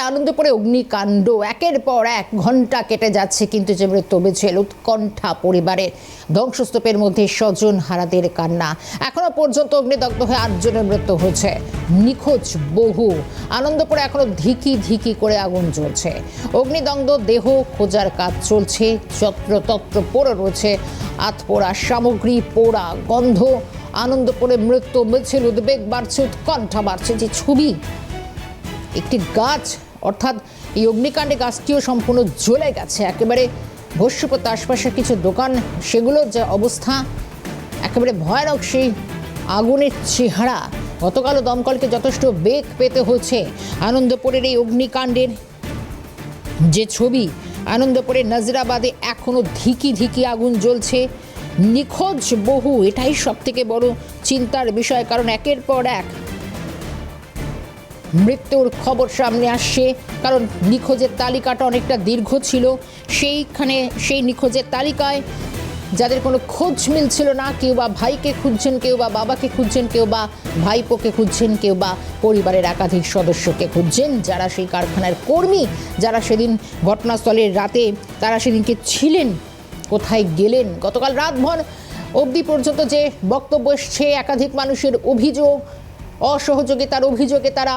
আনন্দপুরে অগ্নিকাণ্ড, একের পর এক ঘন্টা কেটে যাচ্ছে কিন্তু যে মৃত্যু হয়েছে, উৎকণ্ঠা পরিবারের। ধ্বংসস্তূপের মধ্যে স্বজন হারাদের কান্না। এখনো পর্যন্ত অগ্নিদগ্ধ হয়ে 8 জনের মৃত্যু হয়েছে, নিখোঁজ বহু। আনন্দপুরে এখনো ধিকি ধিকি করে আগুন জ্বলছে, অগ্নিদগ্ধ দেহ খোঁজার কাজ চলছে। যত্রতত্র পড়ে রয়েছে আতপোড়া সামগ্রী, পোড়া গন্ধ। আনন্দপুরে মৃত্যু মিছিল, উদ্বেগ বাড়ছে, উৎকণ্ঠা বাড়ছে। যে ছবি, একটি গাছ, অর্থাৎ এই অগ্নিকাণ্ডে গাছটিও সম্পূর্ণ জ্বলে গেছে, একেবারে ভস্মীভূত। আশপাশের কিছু দোকান, সেগুলোর যে অবস্থা একেবারে ভয়ানক। সেই আগুনের চেহারা, গতকালও দমকলকে যথেষ্ট বেগ পেতে হচ্ছে। আনন্দপুরের এই অগ্নিকাণ্ডের যে ছবি, আনন্দপুরের নাজিরাবাদে এখনো ধিকি ধিকি আগুন জ্বলছে, নিখোঁজ বহু। এটাই সব থেকে বড় চিন্তার বিষয়, কারণ একের পর এক মৃত্যুর খবর সামনে আসছে। কারণ নিখোঁজের তালিকাটা অনেকটা দীর্ঘ ছিল। সেই নিখোঁজের তালিকায় যাদের কোনো খোঁজ মিলছিল না, কেউ বা ভাইকে খুঁজছেন, কেউ বা বাবাকে খুঁজছেন, কেউ বা ভাইপোকে খুঁজছেন, কেউ বা পরিবারের একাধিক সদস্যকে খুঁজছেন, যারা সেই কারখানার কর্মী, যারা সেদিন ঘটনাস্থলের রাতে তারা সেদিনকে ছিলেন, কোথায় গেলেন। গতকাল রাতভর অবধি পর্যন্ত যে বক্তব্য এসছে, একাধিক মানুষের অভিযোগ, অসহযোগিতার অভিযোগে তারা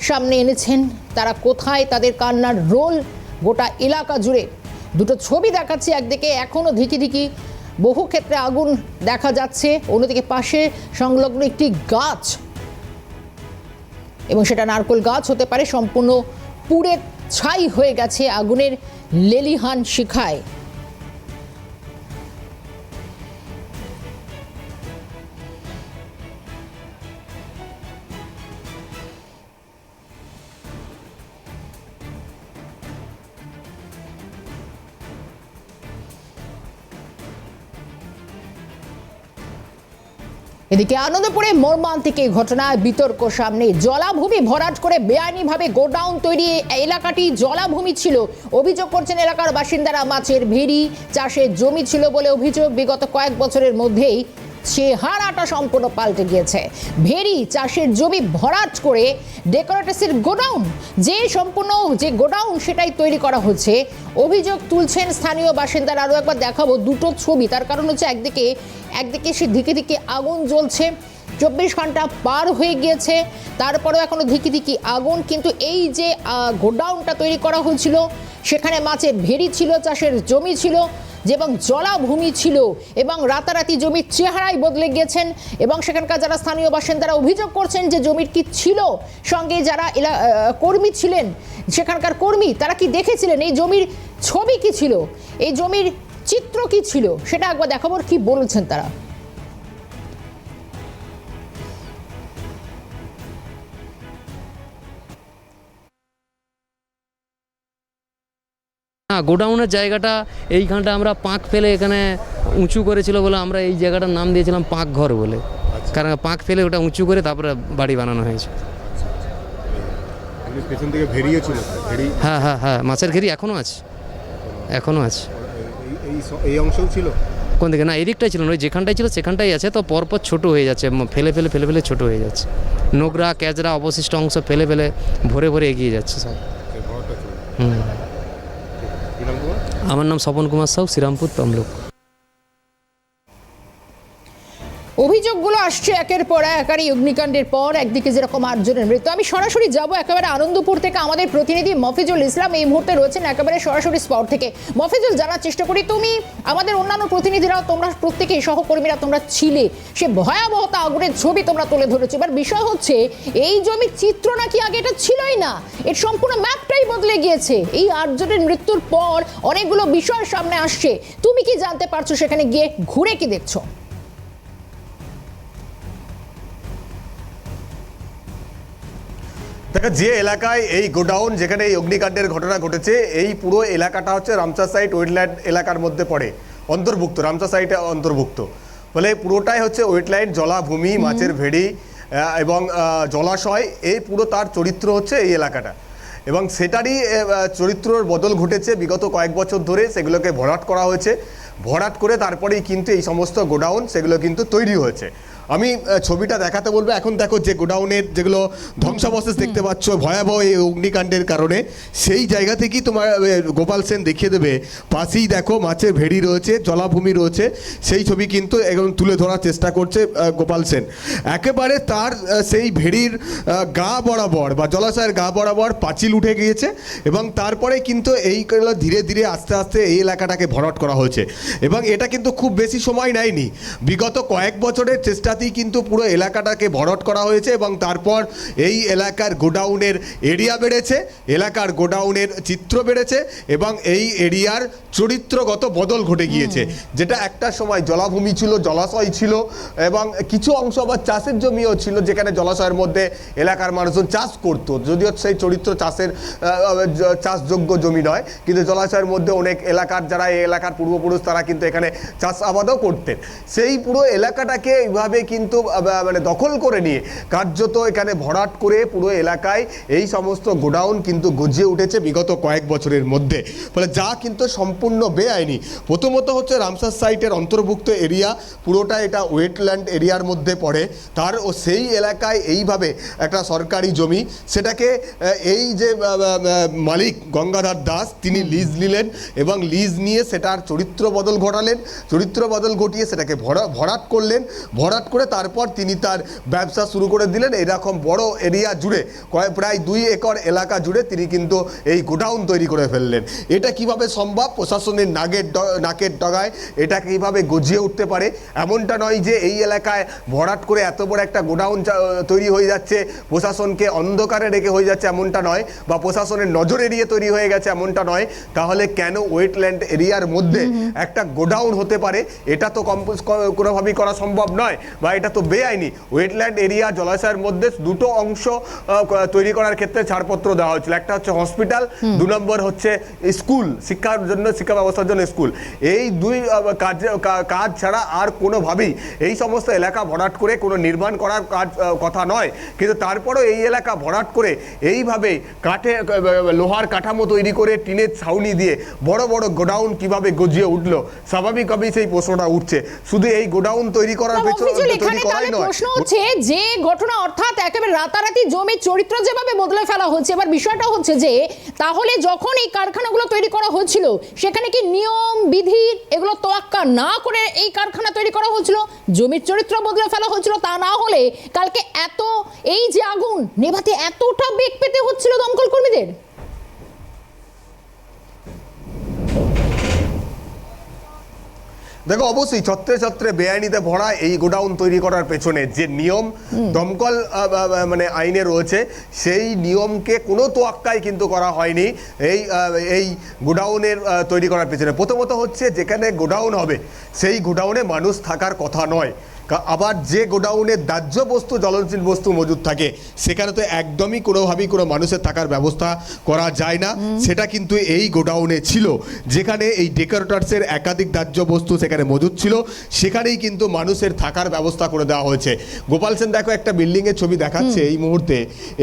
সামনে এনেছেন। তারা কোথায়, তাদের কান্নার রোল গোটা এলাকা জুড়ে। দুটো ছবি দেখাচ্ছি, একদিকে এখনও ধিকি ধিকি বহু ক্ষেত্রে আগুন দেখা যাচ্ছে, অন্যদিকে পাশে সংলগ্ন একটি গাছ, এবং সেটা নারকেল গাছ হতে পারে, সম্পূর্ণ পুড়ে ছাই হয়ে গেছে আগুনের লেলিহান শিখায়। এদিকে আনন্দপুরে মর্মান্তিক এই ঘটনায় বিতর্ক সামনে। জলাভূমি ভরাট করে বেআইনিভাবে গোডাউন তৈরি, এলাকাটি জলাভূমি ছিল। অভিযোগ করছেন এলাকার বাসিন্দারা। মাছের ভেড়ি চাষের জমি ছিল বলে অভিযোগ। বিগত কয়েক বছরের মধ্যেই চেহারাটা সম্পূর্ণ পাল্টে গিয়েছে। ভেড়ি চাষের জমি ভরাট করে ডেকোরেটসের গোডাউন, যে গোডাউন সেটাই তৈরি করা হচ্ছে, অভিযোগ তুলছেন স্থানীয় বাসিন্দারা। আরও একবার দেখাবো দুটো ছবি, তার কারণ হচ্ছে একদিকে সে ধিকি ধিকি আগুন জ্বলছে, 24 ঘন্টা পার হয়ে গিয়েছে, তারপরেও এখনো ধিকি ধিকি আগুন। কিন্তু এই যে গোডাউনটা তৈরি করা হয়েছিল, সেখানে মাছের ভেড়ি ছিল, চাষের জমি ছিল এবং জলাভূমি ছিল, এবং রাতারাতি জমির চেহারাই বদলে গিয়েছেন। এবং সেখানকার যারা স্থানীয় বাসিন্দারা অভিযোগ করছেন যে জমির কি ছিল, সঙ্গে যারা কর্মী ছিলেন, সেখানকার কর্মী, তারা কি দেখেছিলেন, এই জমির ছবি কি ছিল, এই জমির চিত্র কি ছিল, সেটা একবার দেখাবো কি বলছেন তারা। হ্যাঁ, গোডাউনের জায়গাটা এইখানটা আমরা পাঁক ফেলে এখানে উঁচু করেছিল বলে আমরা এই জায়গাটার নাম দিয়েছিলাম পাঁক ঘর বলে। কারণ পাঁক ফেলে ওটা উঁচু করে তারপরে বাড়ি বানানো হয়েছে। পেছন থেকে ভেড়িও ছিল। হ্যাঁ হ্যাঁ হ্যাঁ, মাছের ঘেরি এখনও আছে, এখনও আছে। এই অংশও ছিল কোন দিকে? না, এদিকটাই ছিল না, ওই যেখানটাই ছিল সেখানটাই আছে। তো পরপর ছোট হয়ে যাচ্ছে, ফেলে ফেলে ছোট হয়ে যাচ্ছে। নোংরা ক্যাজরা অবশিষ্ট অংশ ফেলে ভরে ভরে এগিয়ে যাচ্ছে সব। আমার নাম স্বপন কুমার সাউ, শ্রীরামপুর তমলুক। অভিযোগগুলো আসছে একের পর এক। আর এই অগ্নিকাণ্ডের পর একদিকে যেরকম 8 জনের মৃত্যু, আমি সরাসরি যাব একেবারে আনন্দপুর থেকে। আমাদের প্রতিনিধি মফিজুল ইসলাম এই মুহূর্তে রয়েছেন একেবারে সরাসরি স্পট থেকে। মফিজুল, জানার চেষ্টা করি, তুমি, আমাদের অন্যান্য প্রতিনিধিরাও, তোমরা প্রত্যেকেই সহকর্মীরা তোমরা ছিলে, সে ভয়াবহতা আগুনের ছবি তোমরা তুলে ধরেছো। এবার বিষয় হচ্ছে, এই জমির চিত্র নাকি আগে এটা ছিলই না, এর সম্পূর্ণ ম্যাপটাই বদলে গিয়েছে। এই 8 জনের মৃত্যুর পর অনেকগুলো বিষয় সামনে আসছে। তুমি কি জানতে পারছো, সেখানে গিয়ে ঘুরে কি দেখছো? দেখা, যে এলাকায় এই গোডাউন, যেখানে এই অগ্নিকাণ্ডের ঘটনা ঘটেছে, এই পুরো এলাকাটা হচ্ছে রামসার সাইট ওয়েটল্যান্ড এলাকার মধ্যে পড়ে, অন্তর্ভুক্ত, রামসার সাইটে অন্তর্ভুক্ত। ফলে পুরোটাই হচ্ছে ওয়েটল্যান্ড, জলাভূমি, মাছের ভেড়ি এবং জলাশয়, এই পুরো তার চরিত্র হচ্ছে এই এলাকাটা। এবং সেটারই চরিত্রর বদল ঘটেছে বিগত কয়েক বছর ধরে। সেগুলোকে ভরাট করা হয়েছে, ভরাট করে তারপরেই কিন্তু এই সমস্ত গোডাউন সেগুলো কিন্তু তৈরি হয়েছে। আমি ছবিটা দেখাতে বলবো। এখন দেখো যে গোডাউনের যেগুলো ধ্বংসাবশেষ দেখতে পাচ্ছ ভয়াবহ এই অগ্নিকাণ্ডের কারণে, সেই জায়গা থেকেই তোমার গোপাল সেন দেখিয়ে দেবে। পাশেই দেখো মাছের ভেড়ি রয়েছে, জলাভূমি রয়েছে, সেই ছবি কিন্তু একদম তুলে ধরার চেষ্টা করছে গোপাল সেন। একেবারে তার সেই ভেড়ির গা বরাবর বা জলাশয়ের গা বরাবর পাঁচিল উঠে গিয়েছে এবং তারপরে কিন্তু এই ধীরে ধীরে আস্তে আস্তে এই এলাকাটাকে ভরাট করা হয়েছে এবং এটা কিন্তু খুব বেশি সময় নেয়নি। বিগত কয়েক বছরের চেষ্টাতেই কিন্তু পুরো এলাকাটাকে ভরাট করা হয়েছে এবং তারপর এই এলাকার গোডাউনের এরিয়া বেড়েছে, এলাকার গোডাউনের চিত্র বেড়েছে এবং এই এরিয়ার চরিত্রগত বদল ঘটে গিয়েছে। যেটা একটা সময় জলাভূমি ছিল, জলাশয় ছিল এবং কিছু অংশ আবার চাষের জমিও ছিল, যেখানে জলাশয়ের মধ্যে এলাকার মানুষজন চাষ করতো, যদিও সেই চরিত্র চাষের চাষযোগ্য জমি নয়, কিন্তু জলাশয়ের মধ্যে অনেক এলাকার যারা এই এলাকার পূর্বপুরুষ তারা কিন্তু এখানে চাষাবাদও করতেন। সেই পুরো এলাকাটাকে এইভাবে কিন্তু মানে দখল করে নিয়ে কার্যত এখানে ভরাট করে পুরো এলাকায় এই সমস্ত গোডাউন কিন্তু গজিয়ে উঠেছে বিগত কয়েক বছরের মধ্যে, ফলে যা কিন্তু সম্পূর্ণ বেআইনি। প্রথমত হচ্ছে রামসার সাইটের অন্তর্ভুক্ত এরিয়া, পুরোটা এটা ওয়েটল্যান্ড এরিয়ার মধ্যে পড়ে, তার ও সেই এলাকায় এইভাবে একটা সরকারি জমি, সেটাকে এই যে মালিক গঙ্গাধর দাস তিনি লিজ নিলেন এবং লিজ নিয়ে সেটার চরিত্র বদল ঘটালেন, চরিত্র বদল ঘটিয়ে সেটাকে ভরাট করলেন, ভরাট করে তারপর তিনি তার ব্যবসা শুরু করে দিলেন। এরকম বড় এরিয়া জুড়ে প্রায় 2 একর এলাকা জুড়ে তিনি কিন্তু এই গোডাউন তৈরি করে ফেললেন। এটা কিভাবে সম্ভব? প্রশাসনের নাকের ডগায় এটা কিভাবে গজিয়ে উঠতে পারে? এমনটা নয় যে এই এলাকায় ভরাট করে এত বড় একটা গোডাউন তৈরি হয়ে যাচ্ছে, প্রশাসনকে অন্ধকারে রেখে হয়ে যাচ্ছে এমনটা নয়, বা প্রশাসনের নজর এড়িয়ে তৈরি হয়ে গেছে এমনটা নয়। তাহলে কেন ওয়েটল্যান্ড এরিয়ার মধ্যে একটা গোডাউন হতে পারে? এটা তো কোনোভাবেই করা সম্ভব নয় বা এটা তো বেআইনি। ওয়েটল্যান্ড এরিয়া জলাশয়ের মধ্যে দুটো অংশ তৈরি করার ক্ষেত্রে ছাড়পত্র দেওয়া হয়েছিল, একটা হচ্ছে হসপিটাল, 2 নম্বর হচ্ছে স্কুল, শিক্ষার জন্য, শিক্ষা ব্যবস্থার জন্য স্কুল। এই 2 কাজ ছাড়া আর কোনোভাবেই এই সমস্ত এলাকা ভরাট করে কোনো নির্মাণ করার কথা নয়। কিন্তু তারপরেও এই এলাকা ভরাট করে এইভাবে লোহার কাঠামো তৈরি করে টিনের ছাউনি দিয়ে বড় বড় গোডাউন কিভাবে গজিয়ে উঠলো, স্বাভাবিকভাবেই সেই প্রশ্নটা উঠছে। শুধু এই গোডাউন তৈরি করার পেছনে তৈরি করাই নয়, প্রশ্ন হচ্ছে যে ঘটনা, অর্থাৎ একেবারে রাতারাতি জমির চরিত্র যেভাবে বদলে ফেলা হচ্ছে, এবার বিষয়টা হচ্ছে যে তাহলে যখন এই কারখানাগুলো তৈরি করা হচ্ছিল সেখানে কি নিয়ম বিধি এগুলো তোয়াক্কা না করে এই কারখানা তৈরি করা হচ্ছিল? জমির চরিত্র বদলে ফেলা হচ্ছিল? তা না হলে কালকে এত এই যে আগুন নেভাতে এতটা বেগ পেতে হচ্ছিল দমকল কর্মীদের? দেখো অবশ্যই ছত্রে ছত্রে বেআইনিতে ভরা এই গোডাউন তৈরি করার পেছনে যে নিয়ম দমকল মানে আইনে রয়েছে, সেই নিয়মকে কোনো তোয়াক্কাই কিন্তু করা হয়নি এই গোডাউনের তৈরি করার পেছনে। প্রথমত হচ্ছে যেখানে গোডাউন হবে সেই গোডাউনে মানুষ থাকার কথা নয়। আবার যে গোডাউনে দাহ্য বস্তু, জ্বলনশীল বস্তু মজুদ থাকে সেখানে তো একদমই কোনোভাবেই কোনো মানুষের থাকার ব্যবস্থা করা যায় না। সেটা কিন্তু এই গোডাউনে ছিল, যেখানে এই ডেকোরেটরসের একাধিক দাহ্য বস্তু সেখানে মজুদ ছিল, সেখানেই কিন্তু মানুষের থাকার ব্যবস্থা করে দেওয়া হয়েছে। গোপাল সেন দেখো একটা বিল্ডিংয়ের ছবি দেখাচ্ছে এই মুহূর্তে,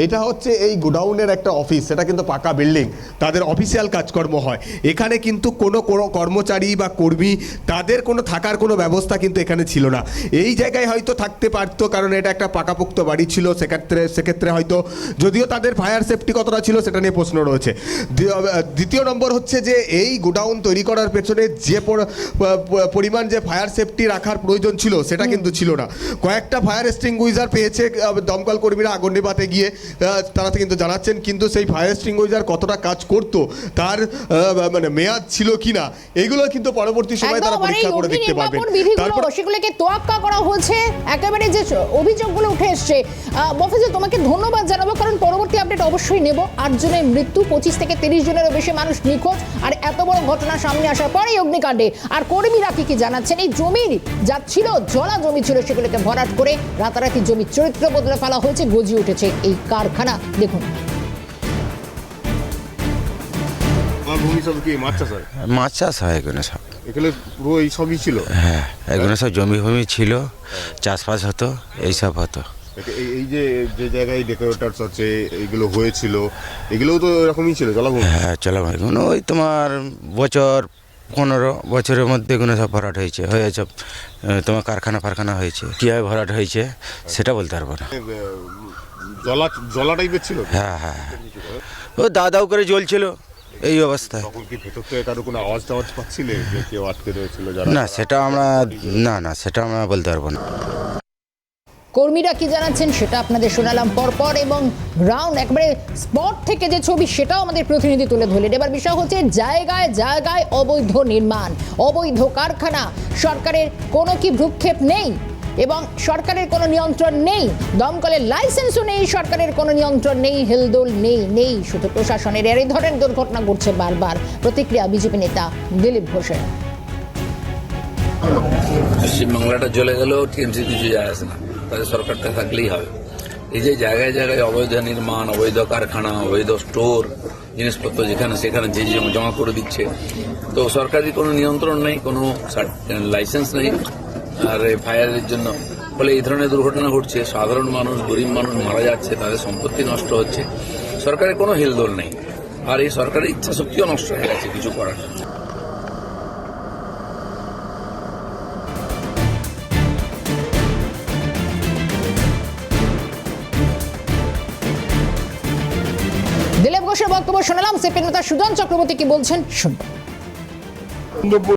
এটা হচ্ছে এই গোডাউনের একটা অফিস, সেটা কিন্তু পাকা বিল্ডিং, তাদের অফিসিয়াল কাজকর্ম হয়। এখানে কিন্তু কোনো কর্মচারী বা কর্মী তাদের কোনো থাকার কোনো ব্যবস্থা কিন্তু এখানে ছিল না। এই জায়গায় হয়তো থাকতে পারতো, কারণ এটা একটা পাকাপোক্ত বাড়ি ছিল, সেক্ষেত্রে হয়তো, যদিও তাদের ফায়ার সেফটি কতটা ছিল সেটা নিয়ে প্রশ্ন রয়েছে। দ্বিতীয় নম্বর হচ্ছে যে এই গোডাউন তৈরি করার পেছনে যে পরিমাণ যে ফায়ার সেফটি রাখার প্রয়োজন ছিল সেটা কিন্তু ছিল না। কয়েকটা ফায়ার এক্সটিংগুইজার পেয়েছে দমকল কর্মীরা আগুন নেভাতে গিয়ে, তারা কিন্তু জানাচ্ছেন, কিন্তু সেই ফায়ার এক্সটিংগুইজার কতটা কাজ করতো, তার মানে মেয়াদ ছিল কিনা, এগুলো কিন্তু পরবর্তী সময় তারা পরীক্ষা করে দেখতে পারবেন। তারপর সেগুলোকে তোয়াক্কা করা হচ্ছে, একেবারে যে অভিযোগগুলো উঠে এসছে। মফিজুল, তোমাকে ধন্যবাদ জানাবো, কারণ পরবর্তী আপডেট অবশ্যই নেব। 8 জনের মৃত্যু, 25 থেকে 30 জনেরও বেশি মানুষ নিখোঁজ, আর এত বড় ঘটনা সামনে আসার পরে অগ্নিকাণ্ডে আর কর্মীরা কি জানাচ্ছেন? এই জমির যা ছিল, জলা জমি ছিল, সেগুলোকে ভরাট করে রাতারাতি জমির চরিত্র বদলে ফেলা হয়েছে, গজিয়ে উঠেছে এই কারখানা। দেখুন মাছ চাষ হয় এখানে সব, এখানে পুরো এই সবই ছিল। হ্যাঁ, এখানে সব জমি ফমি ছিল, চাষবাস হতো, এইসব হতো। এই যে যে জায়গায় ডেকোরেটরস আছে এগুলো হয়েছিল, এগুলোও তো এরকমই ছিল জলাভূমি। হ্যাঁ, জলাভূমি ওই তোমার বছর 15 বছরের মধ্যে এগুলো সব ভরাট হয়েছে সব তোমার কারখানা হয়েছে কীভাবে ভরাট হয়েছে সেটা বলতে পারবো না। জলা টাইপের ছিল তো? হ্যাঁ হ্যাঁ ও দাউ করে জ্বলছিল এই অবস্থায়। তখন কি ভেতর থেকে কারো কোনো আওয়াজ টাওয়াজ পাচ্ছিলে যে কেউ আটকে রয়েছিল যারা? না সেটা আমরা বলতে পারবো না। কর্মীরা কি জানাচ্ছেন সেটা আপনাদের শোনালাম পরপর, এবং গ্রাউন্ড একবারে স্পট থেকে যে ছবি সেটাও আমাদের প্রতিনিধি তুলে ধরলেন। এবার বিষয় হচ্ছে জায়গায় জায়গায় অবৈধ নির্মাণ, অবৈধ কারখানা, সরকারের কোনো কি ভ্রুক্ষেপ নেই এবং সরকারের কোনো নিয়ন্ত্রণ নেই, দমকলের লাইসেন্সও নেই, সরকারের কোনো নিয়ন্ত্রণ নেই, হেলদোল নেই, শুধু প্রশাসনের এই ধরনের দুর্ঘটনা ঘটছে বারবার। প্রতিক্রিয়া বিজেপি নেতা দিলীপ ঘোষের। পশ্চিমবাংলাটা চলে গেলেও টিএমসি কিছু যায় আসে না, তাদের সরকারটা থাকলেই হবে। এই যে জায়গায় জায়গায় অবৈধ নির্মাণ, অবৈধ কারখানা, অবৈধ স্টোর, জিনিসপত্র যেখানে সেখানে যে জমা করে দিচ্ছে, তো সরকারি কোনো নিয়ন্ত্রণ নেই, কোনো লাইসেন্স নেই আর এফআইআরের জন্য, ফলে এই ধরনের দুর্ঘটনা ঘটছে। সাধারণ মানুষ, গরিব মানুষ মারা যাচ্ছে, তাদের সম্পত্তি নষ্ট হচ্ছে, সরকারের কোনো হেলদোল নেই। আর এই সরকারের ইচ্ছা শক্তিও নষ্ট হয়ে গেছে কিছু করার জন্য। দিলীপ ঘোষের বক্তব্য শোনালাম। সিপিএম নেতা সুজন চক্রবর্তী কি বলছেন শুনবো।